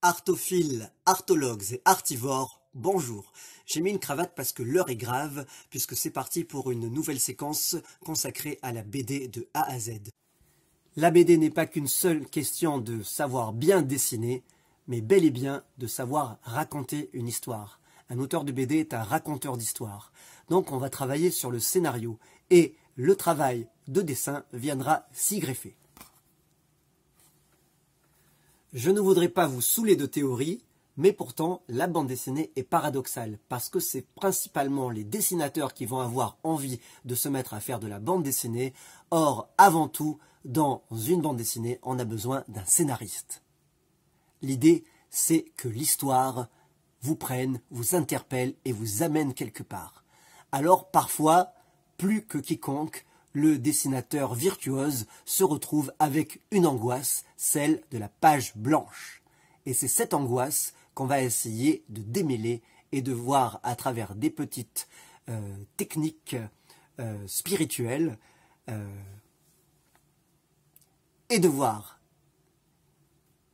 Artophiles, arthologues et artivores, bonjour. J'ai mis une cravate parce que l'heure est grave, puisque c'est parti pour une nouvelle séquence consacrée à la BD de A à Z. La BD n'est pas qu'une seule question de savoir bien dessiner, mais bel et bien de savoir raconter une histoire. Un auteur de BD est un raconteur d'histoire. Donc on va travailler sur le scénario, et le travail de dessin viendra s'y greffer. Je ne voudrais pas vous saouler de théorie, mais pourtant la bande dessinée est paradoxale, parce que c'est principalement les dessinateurs qui vont avoir envie de se mettre à faire de la bande dessinée. Or, avant tout, dans une bande dessinée, on a besoin d'un scénariste. L'idée, c'est que l'histoire vous prenne, vous interpelle et vous amène quelque part. Alors, parfois, plus que quiconque, le dessinateur virtuose se retrouve avec une angoisse, celle de la page blanche. Et c'est cette angoisse qu'on va essayer de démêler et de voir à travers des petites techniques spirituelles et de voir.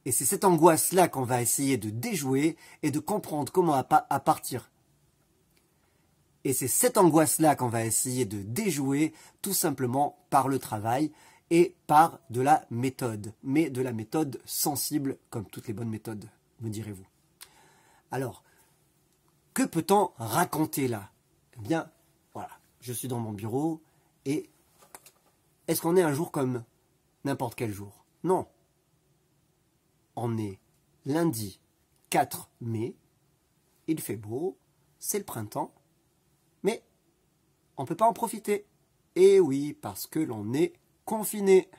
Et c'est cette angoisse-là qu'on va essayer de déjouer et de comprendre comment à partir. Et c'est cette angoisse-là qu'on va essayer de déjouer tout simplement par le travail et par de la méthode. Mais de la méthode sensible, comme toutes les bonnes méthodes, me direz-vous. Alors, que peut-on raconter là? Eh bien, voilà, je suis dans mon bureau et est-ce qu'on est un jour comme n'importe quel jour? Non. On est lundi 4 mai, il fait beau, c'est le printemps. Mais on ne peut pas en profiter. Et oui, parce que l'on est confiné.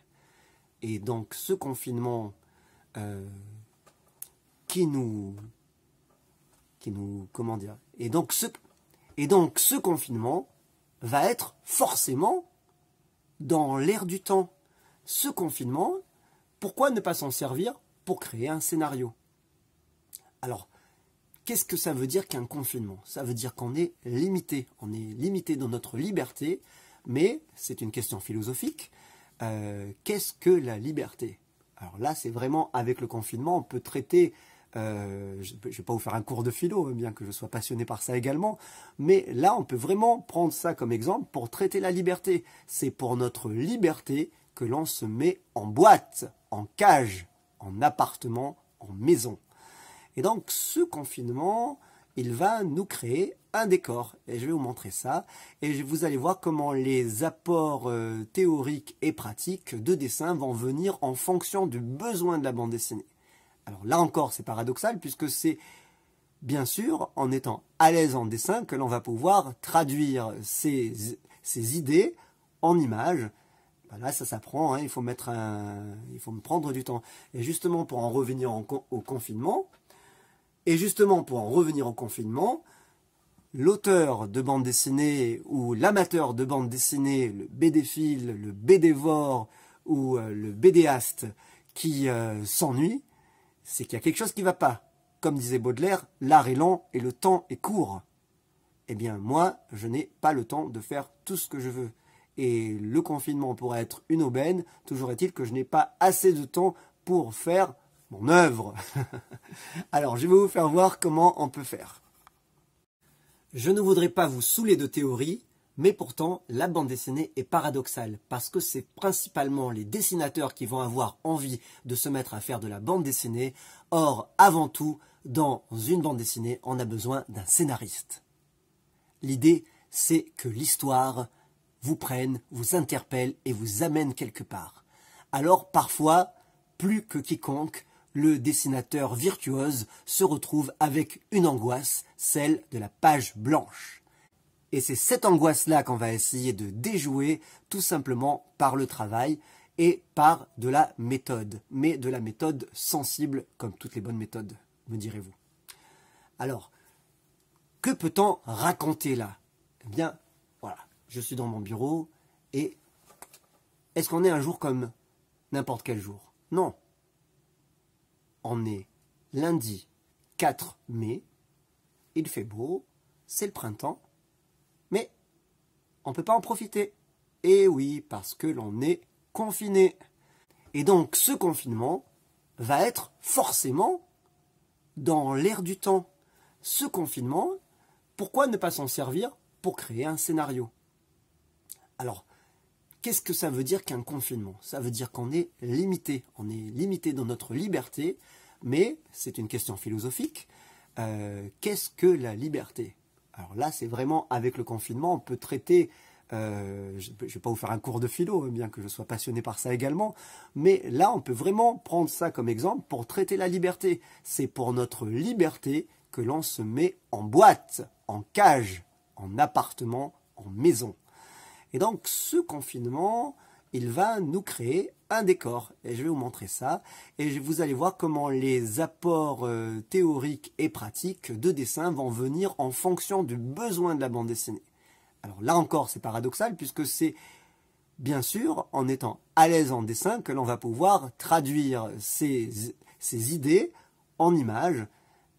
Et donc ce confinement comment dire, et donc ce confinement va être forcément dans l'air du temps. Ce confinement, pourquoi ne pas s'en servir pour créer un scénario? Alors, qu'est-ce que ça veut dire qu'un confinement? Ça veut dire qu'on est limité. On est limité dans notre liberté, mais c'est une question philosophique. Qu'est-ce que la liberté? Alors là, c'est vraiment avec le confinement, on peut traiter... je ne vais pas vous faire un cours de philo, bien que je sois passionné par ça également, mais là, on peut vraiment prendre ça comme exemple pour traiter la liberté. C'est pour notre liberté que l'on se met en boîte, en cage, en appartement, en maison. Et donc, ce confinement, il va nous créer un décor. Et je vais vous montrer ça. Et vous allez voir comment les apports théoriques et pratiques de dessin vont venir en fonction du besoin de la bande dessinée. Alors là encore, c'est paradoxal, puisque c'est bien sûr en étant à l'aise en dessin que l'on va pouvoir traduire ces idées en images. Là, ça s'apprend, hein, il faut me prendre du temps. Et justement, pour en revenir au confinement... Et justement, pour en revenir au confinement, l'auteur de bande dessinée ou l'amateur de bande dessinée, le BDphile, le BDvore ou le BDaste qui s'ennuie, c'est qu'il y a quelque chose qui ne va pas. Comme disait Baudelaire, l'art est lent et le temps est court. Eh bien, moi, je n'ai pas le temps de faire tout ce que je veux. Et le confinement pourrait être une aubaine, toujours est-il que je n'ai pas assez de temps pour faire mon œuvre. Alors, je vais vous faire voir comment on peut faire. Je ne voudrais pas vous saouler de théorie, mais pourtant, la bande dessinée est paradoxale, parce que c'est principalement les dessinateurs qui vont avoir envie de se mettre à faire de la bande dessinée. Or, avant tout, dans une bande dessinée, on a besoin d'un scénariste. L'idée, c'est que l'histoire vous prenne, vous interpelle et vous amène quelque part. Alors, parfois, plus que quiconque, le dessinateur virtuose se retrouve avec une angoisse, celle de la page blanche. Et c'est cette angoisse-là qu'on va essayer de déjouer tout simplement par le travail et par de la méthode. Mais de la méthode sensible, comme toutes les bonnes méthodes, me direz-vous. Alors, que peut-on raconter là? Eh bien, voilà, je suis dans mon bureau et est-ce qu'on est un jour comme n'importe quel jour? Non. On est lundi 4 mai, il fait beau, c'est le printemps, mais on ne peut pas en profiter. Et oui, parce que l'on est confiné. Et donc ce confinement va être forcément dans l'air du temps. Ce confinement, pourquoi ne pas s'en servir pour créer un scénario? Alors, qu'est-ce que ça veut dire qu'un confinement? Ça veut dire qu'on est limité. On est limité dans notre liberté, mais c'est une question philosophique. Qu'est-ce que la liberté? Alors là, c'est vraiment, avec le confinement, on peut traiter, je ne vais pas vous faire un cours de philo, bien que je sois passionné par ça également, mais là, on peut vraiment prendre ça comme exemple pour traiter la liberté. C'est pour notre liberté que l'on se met en boîte, en cage, en appartement, en maison. Et donc, ce confinement, il va nous créer un décor. Et je vais vous montrer ça. Et vous allez voir comment les apports théoriques et pratiques de dessin vont venir en fonction du besoin de la bande dessinée. Alors là encore, c'est paradoxal puisque c'est bien sûr en étant à l'aise en dessin que l'on va pouvoir traduire ces idées en images.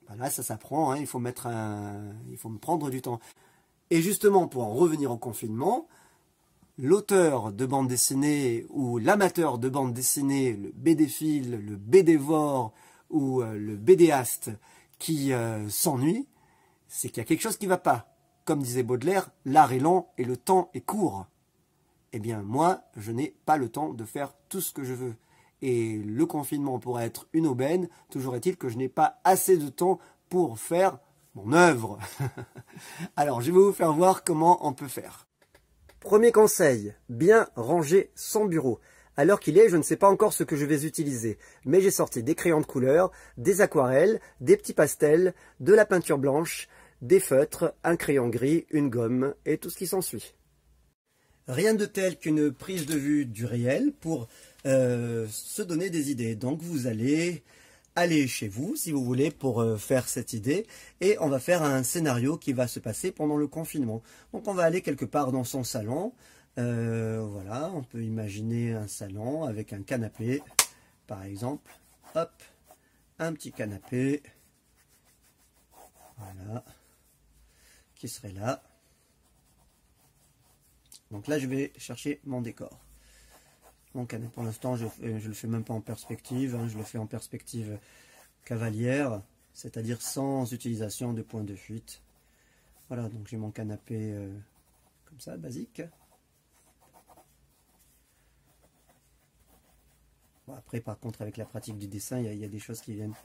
Voilà, ça s'apprend, hein, il faut me prendre du temps. Et justement, pour en revenir au confinement, l'auteur de bande dessinée ou l'amateur de bande dessinée, le BDphile, le BDvore ou le BDaste qui s'ennuie, c'est qu'il y a quelque chose qui ne va pas. Comme disait Baudelaire, l'art est long et le temps est court. Eh bien, moi, je n'ai pas le temps de faire tout ce que je veux. Et le confinement pourrait être une aubaine, toujours est-il que je n'ai pas assez de temps pour faire mon œuvre. Alors, je vais vous faire voir comment on peut faire. Premier conseil, bien ranger son bureau. À l'heure qu'il est, je ne sais pas encore ce que je vais utiliser, mais j'ai sorti des crayons de couleur, des aquarelles, des petits pastels, de la peinture blanche, des feutres, un crayon gris, une gomme et tout ce qui s'ensuit. Rien de tel qu'une prise de vue du réel pour se donner des idées. Donc vous allez aller chez vous, si vous voulez, pour faire cette idée. Et on va faire un scénario qui va se passer pendant le confinement. Donc on va aller quelque part dans son salon. Voilà, on peut imaginer un salon avec un canapé, par exemple. Hop, un petit canapé. Voilà, qui serait là. Donc là, je vais chercher mon décor. Mon canapé, pour l'instant, je le fais même pas en perspective, hein, je le fais en perspective cavalière, c'est-à-dire sans utilisation de point de fuite. Voilà, donc j'ai mon canapé comme ça, basique. Bon, après, par contre, avec la pratique du dessin, il y a des choses qui viennent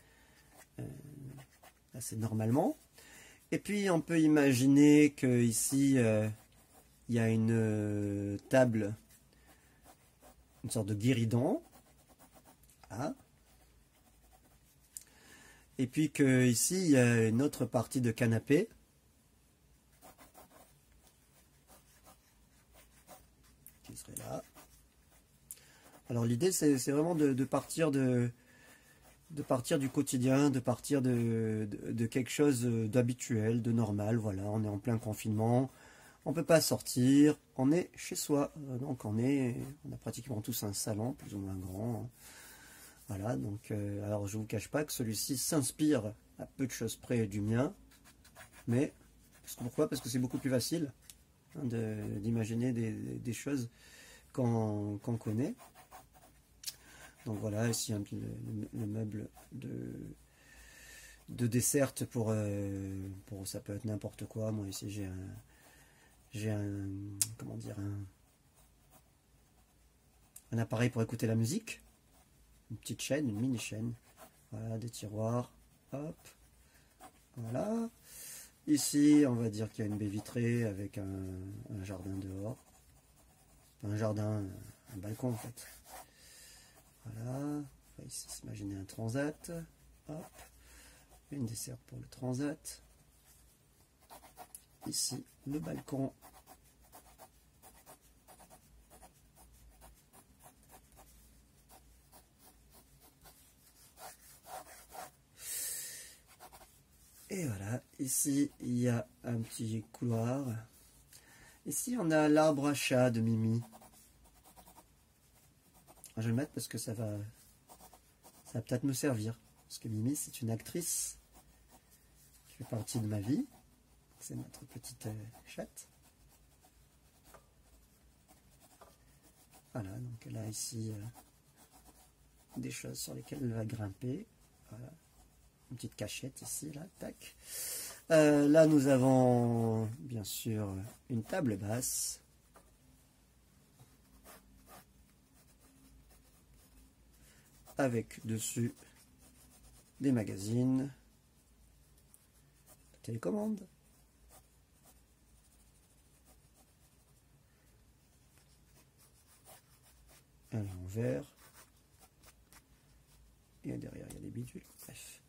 assez normalement. Et puis, on peut imaginer que ici, il y a une table, une sorte de guéridon. Voilà. Et puis que ici, il y a une autre partie de canapé. Qui serait là. Alors l'idée, c'est vraiment de partir du quotidien, de partir de quelque chose d'habituel, de normal. Voilà, on est en plein confinement. On ne peut pas sortir, on est chez soi, donc on a pratiquement tous un salon, plus ou moins grand. Voilà, donc, alors je ne vous cache pas que celui-ci s'inspire à peu de choses près du mien, mais pourquoi? Parce que c'est beaucoup plus facile hein, d'imaginer des choses qu'on connaît. Donc voilà, ici le meuble de dessert pour ça peut être n'importe quoi. Moi ici j'ai un appareil pour écouter la musique, une petite chaîne, une mini chaîne, voilà, des tiroirs, hop, voilà. Ici, on va dire qu'il y a une baie vitrée avec un jardin dehors, un jardin, un balcon en fait. Voilà, on va ici s'imaginer un transat, hop, une dessert pour le transat. Ici, le balcon. Et voilà, ici, il y a un petit couloir. Ici, on a l'arbre à chat de Mimi. Je vais le mettre parce que ça va peut-être me servir. Parce que Mimi, c'est une actrice qui fait partie de ma vie. C'est notre petite chatte. Voilà, donc elle a ici des choses sur lesquelles elle va grimper. Voilà. une petite cachette ici, là, tac. Là, nous avons bien sûr une table basse. Avec dessus des magazines, la télécommande, un l'envers, et derrière il y a des bidules. Bref.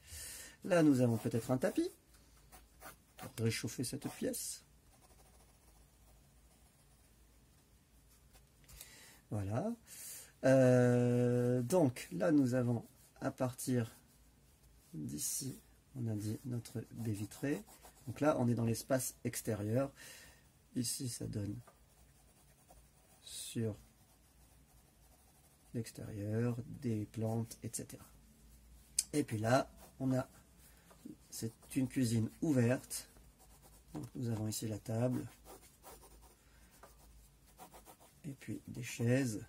Là nous avons peut-être un tapis pour réchauffer cette pièce. Voilà. Donc là nous avons à partir d'ici, on a dit notre baie vitrée. Donc là on est dans l'espace extérieur. Ici ça donne sur l'extérieur, des plantes, etc. Et puis là on a, c'est une cuisine ouverte. Donc nous avons ici la table. Et puis des chaises.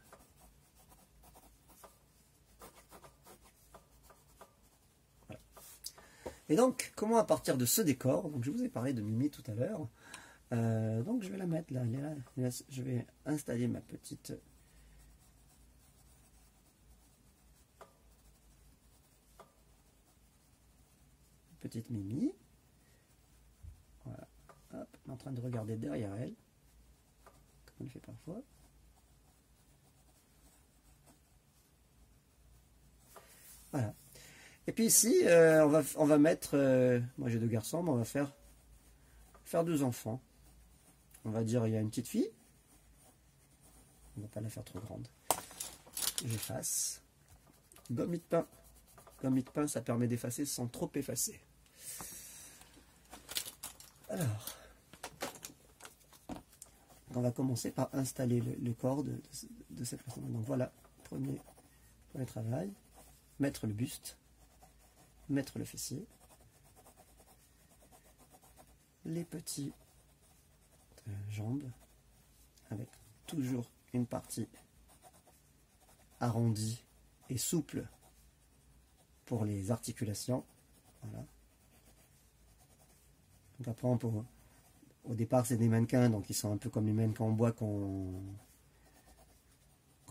Et donc, comment à partir de ce décor, donc je vous ai parlé de Mimi tout à l'heure, donc je vais la mettre là, je vais installer ma petite Mimi. Voilà, hop, elle est en train de regarder derrière elle, comme on le fait parfois. Voilà. Et puis ici, on va mettre, moi j'ai deux garçons, mais on va faire deux enfants. On va dire, il y a une petite fille. On ne va pas la faire trop grande. J'efface. Gommi de pain. Gommi de pain, ça permet d'effacer sans trop effacer. Alors, on va commencer par installer le corps de cette façon. Donc voilà, premier travail. Mettre le buste. Mettre le fessier, les petites jambes, avec toujours une partie arrondie et souple pour les articulations. Voilà. Donc après, on peut, au départ, c'est des mannequins, donc ils sont un peu comme les mannequins en bois qu'on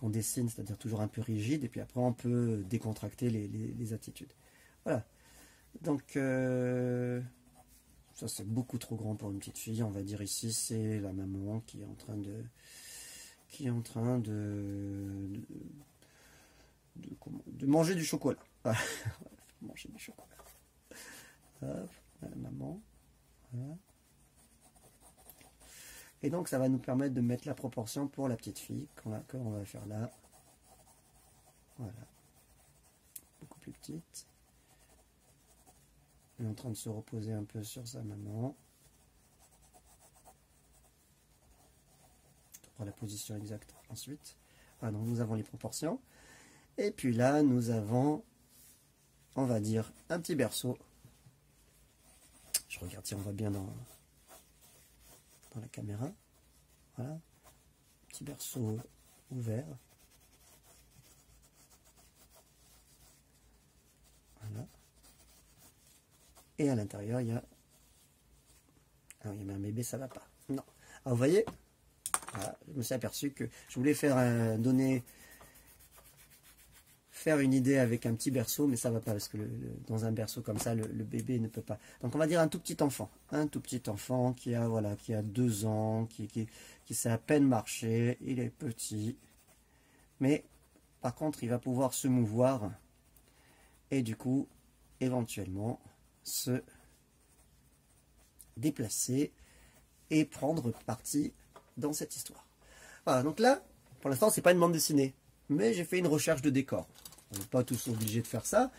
dessine, c'est-à-dire toujours un peu rigide, et puis après, on peut décontracter les attitudes. Voilà, donc ça c'est beaucoup trop grand pour une petite fille. On va dire ici c'est la maman qui est en train de manger du chocolat. Voilà. Manger du chocolat. Hop, la maman. Voilà. Et donc ça va nous permettre de mettre la proportion pour la petite fille qu'on va faire là. Voilà, beaucoup plus petite. Elle est en train de se reposer un peu sur sa maman. On prend la position exacte ensuite. Voilà, donc nous avons les proportions. Et puis là, nous avons, on va dire, un petit berceau. Je regarde si on voit bien dans la caméra. Voilà. Petit berceau ouvert. Voilà. Et à l'intérieur, il y a... Ah oui, mais un bébé, ça va pas. Non. Alors, vous voyez, voilà, je me suis aperçu que je voulais faire une idée avec un petit berceau, mais ça va pas, parce que dans un berceau comme ça, le bébé ne peut pas. Donc, on va dire un tout petit enfant. Un tout petit enfant qui a, voilà, qui a 2 ans, qui sait à peine marcher. Il est petit. Mais, par contre, il va pouvoir se mouvoir. Et du coup, éventuellement, se déplacer et prendre parti dans cette histoire. Voilà, donc là, pour l'instant, c'est pas une bande dessinée, mais j'ai fait une recherche de décor. On n'est pas tous obligés de faire ça.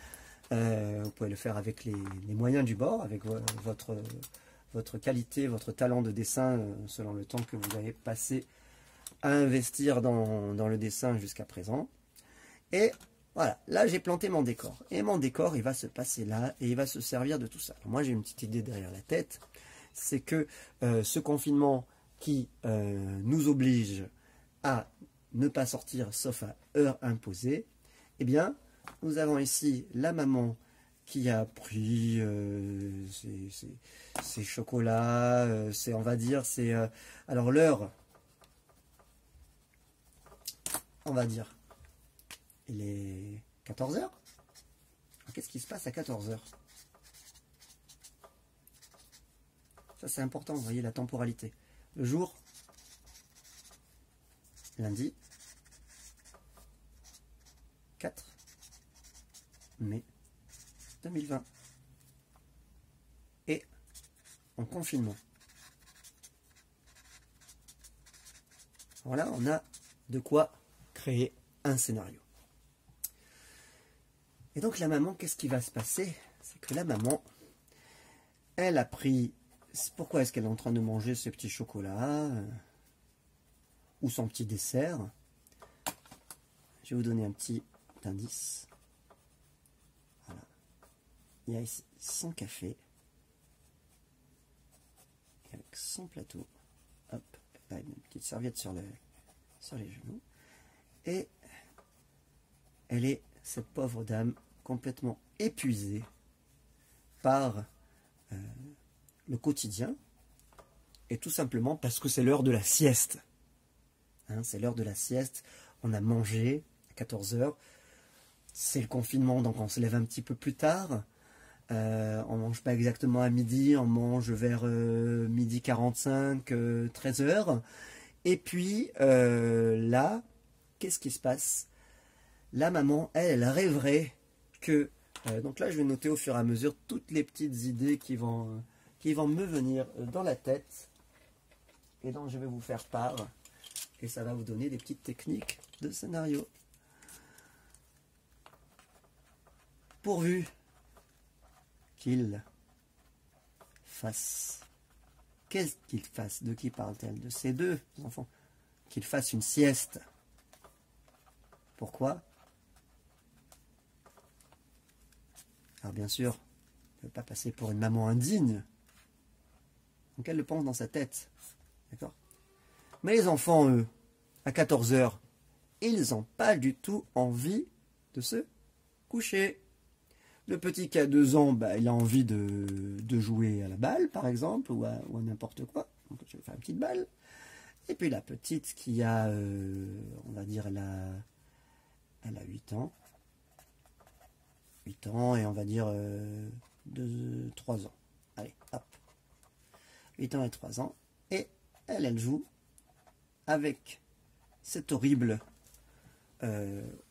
Vous pouvez le faire avec les moyens du bord, avec votre qualité, votre talent de dessin, selon le temps que vous avez passé à investir dans le dessin jusqu'à présent. Et voilà, là j'ai planté mon décor. Et mon décor, il va se passer là et il va se servir de tout ça. Alors moi j'ai une petite idée derrière la tête. C'est que ce confinement qui nous oblige à ne pas sortir sauf à heure imposée, eh bien, nous avons ici la maman qui a pris ses chocolats, on va dire, alors l'heure, on va dire, il est 14 heures. Qu'est-ce qui se passe à 14 heures? Ça c'est important, vous voyez la temporalité. Le jour, lundi, 4 mai 2020. Et en confinement. Voilà, on a de quoi créer un scénario. Et donc la maman, qu'est-ce qui va se passer? C'est que la maman, elle a pris... Pourquoi est-ce qu'elle est en train de manger ce petit chocolat ou son petit dessert? Je vais vous donner un petit indice. Voilà. Il y a ici son café. Et avec son plateau. Hop, là, une petite serviette sur les genoux. Et elle est, cette pauvre dame, complètement épuisée par le quotidien, et tout simplement parce que c'est l'heure de la sieste. Hein, c'est l'heure de la sieste, on a mangé à 14 heures, c'est le confinement, donc on se lève un petit peu plus tard, on mange pas exactement à midi, on mange vers midi 45, 13 heures, et puis là, qu'est-ce qui se passe? La maman, elle rêverait que... donc là, je vais noter au fur et à mesure toutes les petites idées qui vont me venir dans la tête et dont je vais vous faire part. Et ça va vous donner des petites techniques de scénario. Pourvu qu'il fasse... Qu'est-ce qu'il fasse? De qui parle-t-elle? De ces deux enfants. Qu'il fasse une sieste. Pourquoi? Alors bien sûr, ne pas passer pour une maman indigne. Donc elle le pense dans sa tête. D'accord? Mais les enfants, eux, à 14 heures, ils n'ont pas du tout envie de se coucher. Le petit qui a 2 ans, bah, il a envie de jouer à la balle, par exemple, ou à n'importe quoi. Donc je vais faire une petite balle. Et puis la petite qui a, on va dire, elle a 8 ans. 8 ans et on va dire 3 ans. Allez, hop. 8 ans et 3 ans. Et elle joue avec cet horrible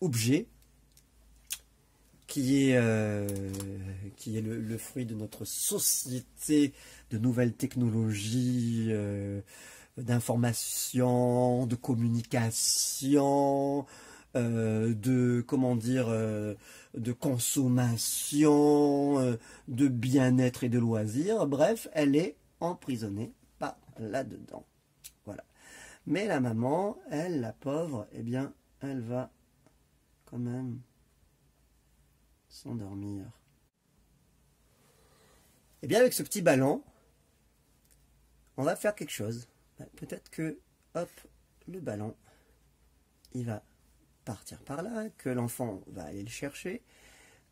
objet qui est le fruit de notre société, de nouvelles technologies, d'information, de communication, comment dire, de consommation, de bien-être et de loisirs. Bref, elle est emprisonnée pas là-dedans. Voilà. Mais la maman, elle, la pauvre, eh bien, elle va quand même s'endormir. Eh bien, avec ce petit ballon, on va faire quelque chose. Peut-être que, hop, le ballon, il va partir par là, que l'enfant va aller le chercher,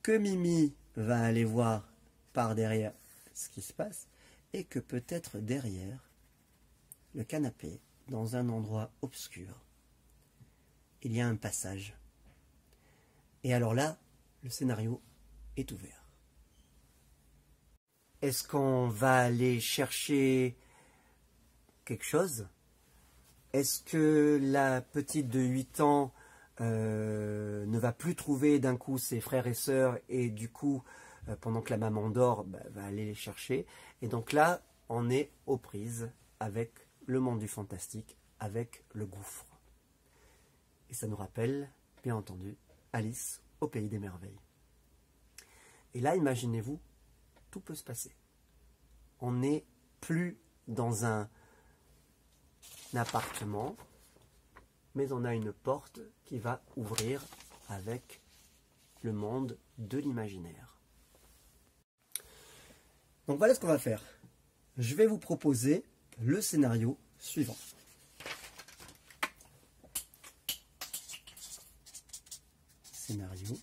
que Mimi va aller voir par derrière ce qui se passe, et que peut-être derrière le canapé, dans un endroit obscur, il y a un passage. Et alors là, le scénario est ouvert. Est-ce qu'on va aller chercher quelque chose? Est-ce que la petite de 8 ans ne va plus trouver d'un coup ses frères et sœurs et du coup, pendant que la maman dort, va aller les chercher? Et donc là, on est aux prises avec le monde du fantastique, avec le gouffre. Et ça nous rappelle, bien entendu, Alice au pays des merveilles. Et là, imaginez-vous, tout peut se passer. On n'est plus dans un appartement, mais on a une porte qui va ouvrir avec le monde de l'imaginaire. Donc voilà ce qu'on va faire. Je vais vous proposer le scénario suivant. Scénario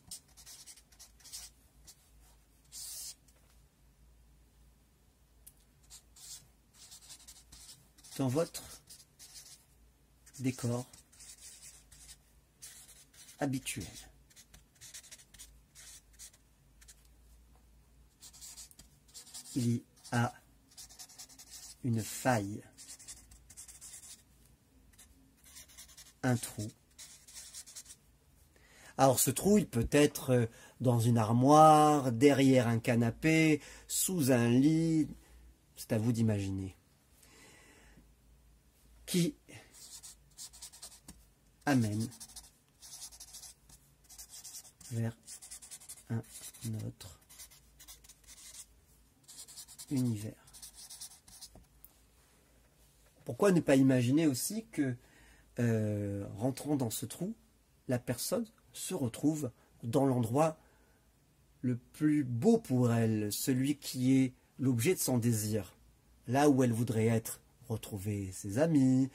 sur votre décor habituel. Il y a une faille, un trou. Alors ce trou, il peut être dans une armoire, derrière un canapé, sous un lit, c'est à vous d'imaginer. Qui amène vers un autre univers. Pourquoi ne pas imaginer aussi que, rentrant dans ce trou, la personne se retrouve dans l'endroit le plus beau pour elle, celui qui est l'objet de son désir, là où elle voudrait être, retrouver ses amis,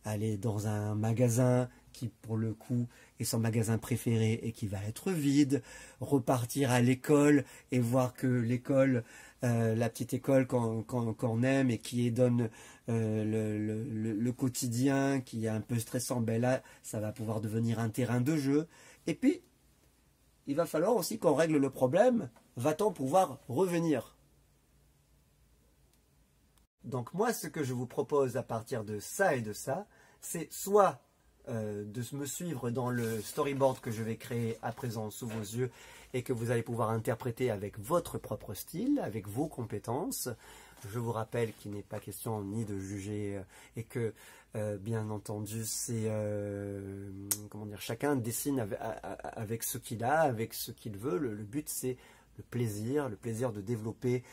aller dans un magasin qui pour le coup est son magasin préféré et qui va être vide, repartir à l'école et voir que l'école, la petite école qu'on aime et qui donne le quotidien, qui est un peu stressant, ben là ça va pouvoir devenir un terrain de jeu. Et puis il va falloir aussi qu'on règle le problème, va-t-on pouvoir revenir? Donc moi, ce que je vous propose à partir de ça et de ça, c'est soit de me suivre dans le storyboard que je vais créer à présent sous vos yeux et que vous allez pouvoir interpréter avec votre propre style, avec vos compétences. Je vous rappelle qu'il n'est pas question ni de juger et que, bien entendu, c'est comment dire, chacun dessine avec ce qu'il a, avec ce qu'il veut. Le but, c'est le plaisir de développer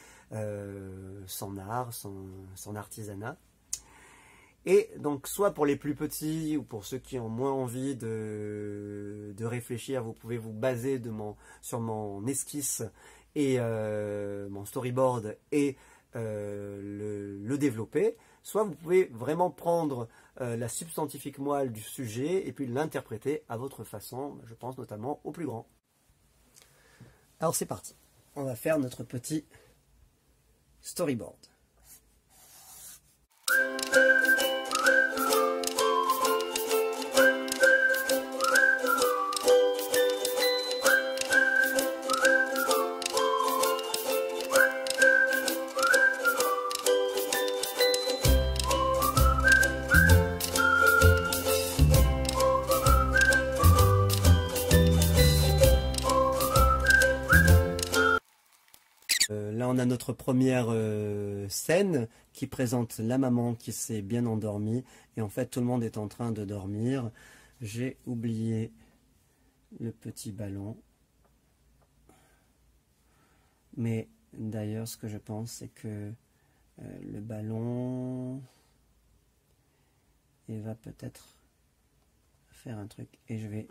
son art, son artisanat. Et donc, soit pour les plus petits ou pour ceux qui ont moins envie de réfléchir, vous pouvez vous baser sur mon esquisse et mon storyboard et le développer. Soit vous pouvez vraiment prendre la substantifique moelle du sujet et puis l'interpréter à votre façon. Je pense notamment aux plus grands. Alors c'est parti. On va faire notre petit storyboard. Là, on a notre première scène qui présente la maman qui s'est bien endormie. Et en fait, tout le monde est en train de dormir. J'ai oublié le petit ballon. Mais d'ailleurs, ce que je pense, c'est que le ballon, il va peut-être faire un truc. Et je vais,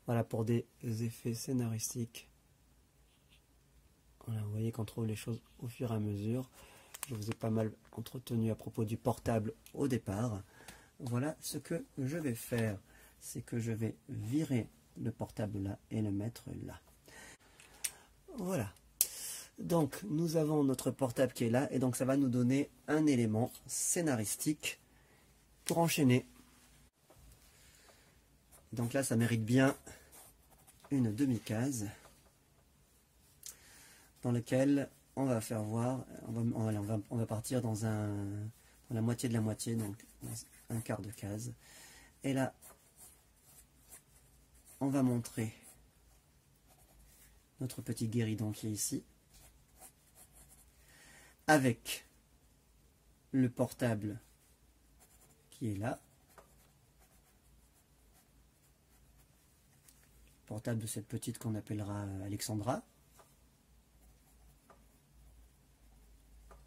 voilà, pour des effets scénaristiques. Voilà, vous voyez qu'on trouve les choses au fur et à mesure. Je vous ai pas mal entretenu à propos du portable au départ. Voilà ce que je vais faire. C'est que je vais virer le portable là et le mettre là. Voilà. Donc nous avons notre portable qui est là. Et donc ça va nous donner un élément scénaristique pour enchaîner. Donc là ça mérite bien une demi-case. Dans lequel on va faire voir, on va partir dans la moitié de la moitié, donc un quart de case. Et là, on va montrer notre petit guéridon qui est ici, avec le portable qui est là, portable de cette petite qu'on appellera Alexandra.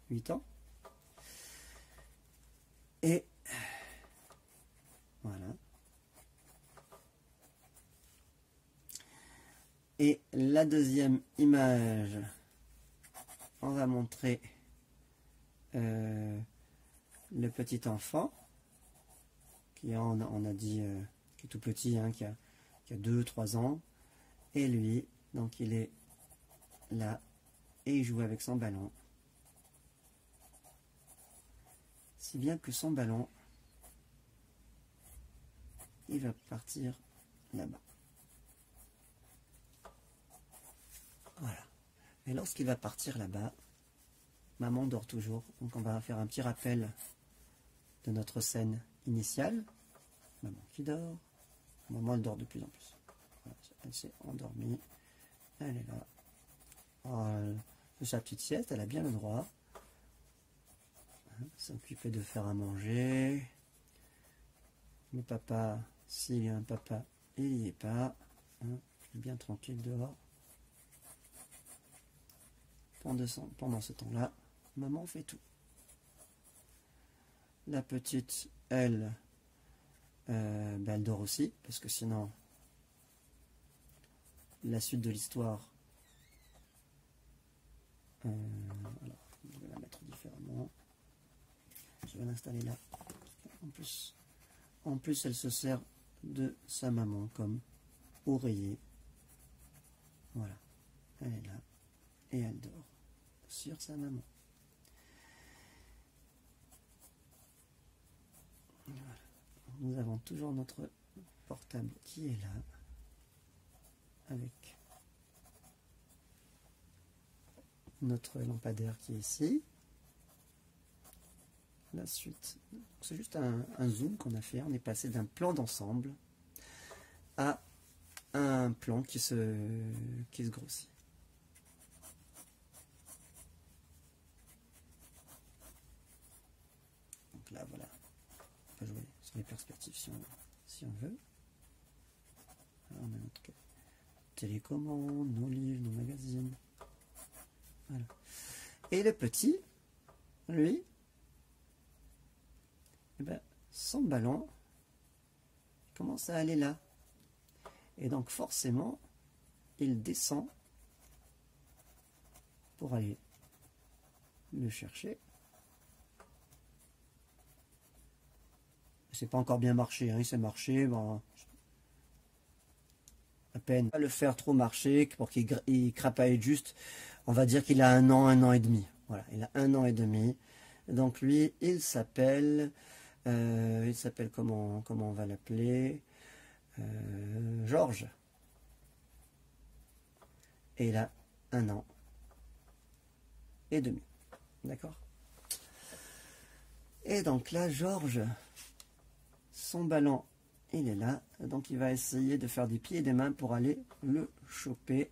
8 ans. Et voilà. Et la deuxième image, on va montrer le petit enfant qui on a dit qui est tout petit, hein, qui a 2-3 ans. Et lui, donc il est là et il joue avec son ballon. Si bien que son ballon, il va partir là-bas. Voilà. Et lorsqu'il va partir là-bas, maman dort toujours. Donc on va faire un petit rappel de notre scène initiale. Maman qui dort. Maman, elle dort de plus en plus. Voilà, elle s'est endormie. Elle est là. Oh, elle fait sa petite sieste, elle a bien le droit. S'occuper de faire à manger. Le papa, s'il y a un papa, il n'y est pas. Il est bien tranquille dehors. Pendant ce temps-là, maman fait tout. La petite, elle, elle dort aussi, parce que sinon, la suite de l'histoire, alors, je vais la mettre différemment. Je vais l'installer là. En plus, elle se sert de sa maman comme oreiller. Voilà, elle est là et elle dort sur sa maman. Voilà. Nous avons toujours notre portable qui est là, avec notre lampadaire qui est ici. La suite, c'est juste un zoom qu'on a fait. On est passé d'un plan d'ensemble à un plan qui se grossit. Donc là, voilà, on peut jouer sur les perspectives si on veut. Alors, on a notre télécommande, nos livres, nos magazines. Voilà. Et le petit, lui, son ballon commence à aller là. Et donc forcément, il descend pour aller le chercher. C'est pas encore bien marché, hein. Il s'est marché, bon, à peine. Pas le faire trop marcher pour qu'il crapaille juste. On va dire qu'il a un an et demi. Voilà, il a 1 an et demi. Donc lui, il s'appelle comment on va l'appeler, Georges. Et il a 1 an et demi. D'accord? Et donc là, Georges, son ballon, il est là. Donc il va essayer de faire des pieds et des mains pour aller le choper.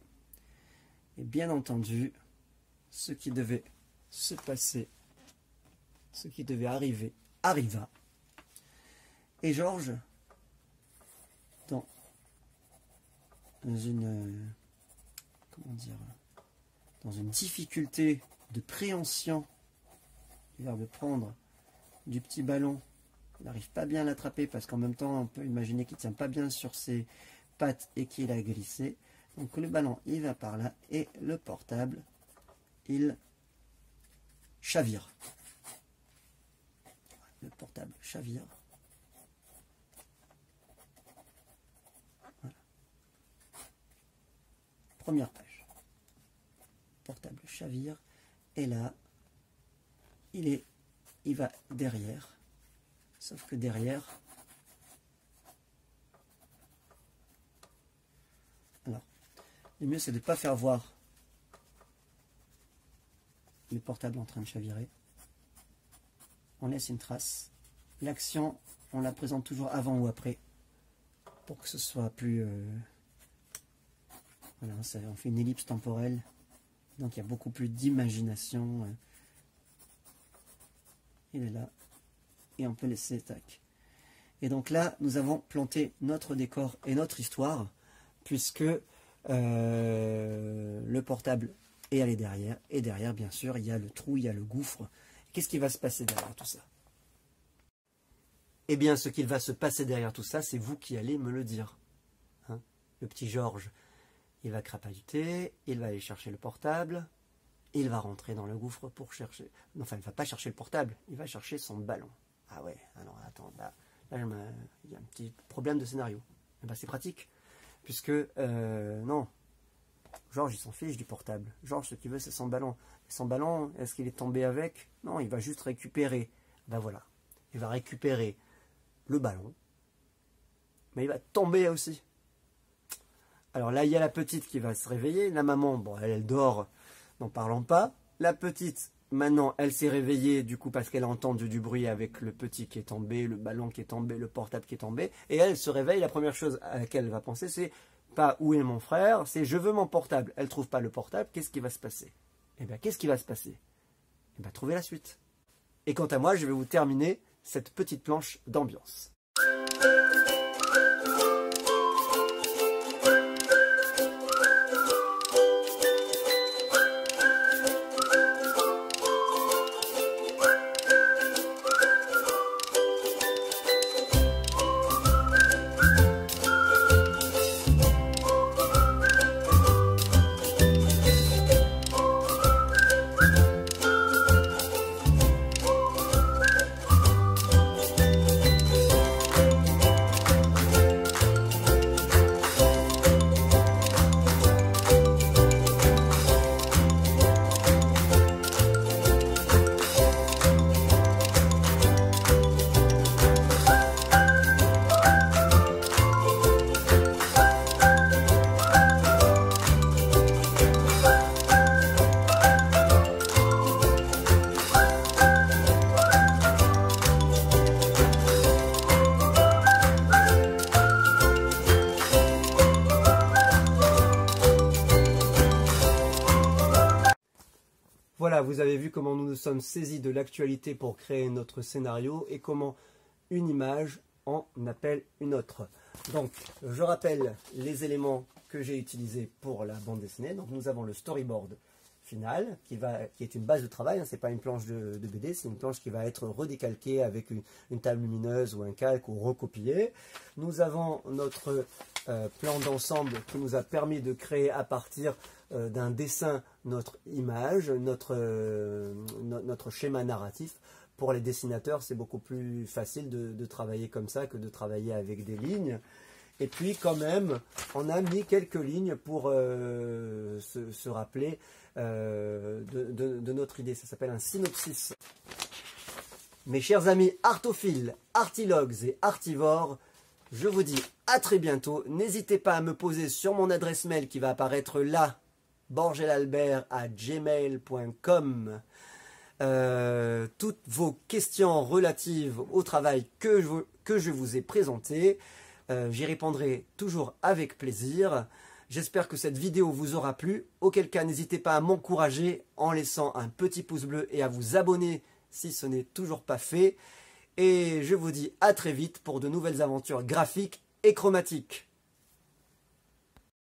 Et bien entendu, ce qui devait se passer, ce qui devait arriver, arriva. Et Georges, dans une, comment dire, dans une difficulté de préhension, il va prendre du petit ballon. Il n'arrive pas bien à l'attraper parce qu'en même temps, on peut imaginer qu'il ne tient pas bien sur ses pattes et qu'il a glissé. Donc le ballon, il va par là et le portable, il chavire. Le portable chavire. Voilà. Première page. Portable chavire. Et là, il va derrière. Sauf que derrière, alors, le mieux c'est de ne pas faire voir le portable en train de chavirer. On laisse une trace. L'action, on la présente toujours avant ou après, pour que ce soit plus... voilà, on fait une ellipse temporelle, donc il y a beaucoup plus d'imagination. Il est là. Et on peut laisser tac. Et donc là, nous avons planté notre décor et notre histoire, puisque le portable est allé derrière. Et derrière, bien sûr, il y a le trou, il y a le gouffre. Qu'est-ce qui va se passer derrière tout ça? Eh bien, ce qu'il va se passer derrière tout ça, c'est vous qui allez me le dire. Hein, le petit Georges, il va crapahuter, il va aller chercher le portable, il va rentrer dans le gouffre pour chercher... Enfin, il ne va pas chercher le portable, il va chercher son ballon. Ah ouais, alors attends, là il y a un petit problème de scénario. Eh ben, c'est pratique, puisque, non, Georges, il s'en fiche du portable. Georges, ce qu'il veut, c'est son ballon. Et son ballon, est-ce qu'il est tombé avec? Non, il va juste récupérer Ben voilà, il va récupérer le ballon, mais il va tomber aussi. Alors là, il y a la petite qui va se réveiller. La maman, bon, elle dort, n'en parlons pas. La petite, maintenant, elle s'est réveillée, du coup, parce qu'elle a entendu du bruit avec le petit qui est tombé, le ballon qui est tombé, le portable qui est tombé. Et elle se réveille, la première chose à laquelle elle va penser, c'est pas où est mon frère, c'est je veux mon portable. Elle ne trouve pas le portable, qu'est-ce qui va se passer? Eh bien, qu'est-ce qui va se passer? Eh bien, trouvez la suite. Et quant à moi, je vais vous terminer cette petite planche d'ambiance. Voilà, vous avez vu comment nous nous sommes saisis de l'actualité pour créer notre scénario et comment une image en appelle une autre. Donc, je rappelle les éléments que j'ai utilisés pour la bande dessinée. Donc, nous avons le storyboard final qui est une base de travail. Ce n'est pas une planche de BD, c'est une planche qui va être redécalquée avec une table lumineuse ou un calque ou recopiée. Nous avons notre plan d'ensemble qui nous a permis de créer à partir d'un dessin notre image, notre schéma narratif. Pour les dessinateurs, c'est beaucoup plus facile de travailler comme ça que de travailler avec des lignes. Et puis quand même, on a mis quelques lignes pour se rappeler de notre idée. Ça s'appelle un synopsis. Mes chers amis arthophiles, artilogues et artivores, je vous dis à très bientôt. N'hésitez pas à me poser sur mon adresse mail qui va apparaître là, borgelalbert@gmail.com, toutes vos questions relatives au travail que je vous ai présenté. J'y répondrai toujours avec plaisir. J'espère que cette vidéo vous aura plu. Auquel cas, n'hésitez pas à m'encourager en laissant un petit pouce bleu et à vous abonner si ce n'est toujours pas fait. Et je vous dis à très vite pour de nouvelles aventures graphiques et chromatiques.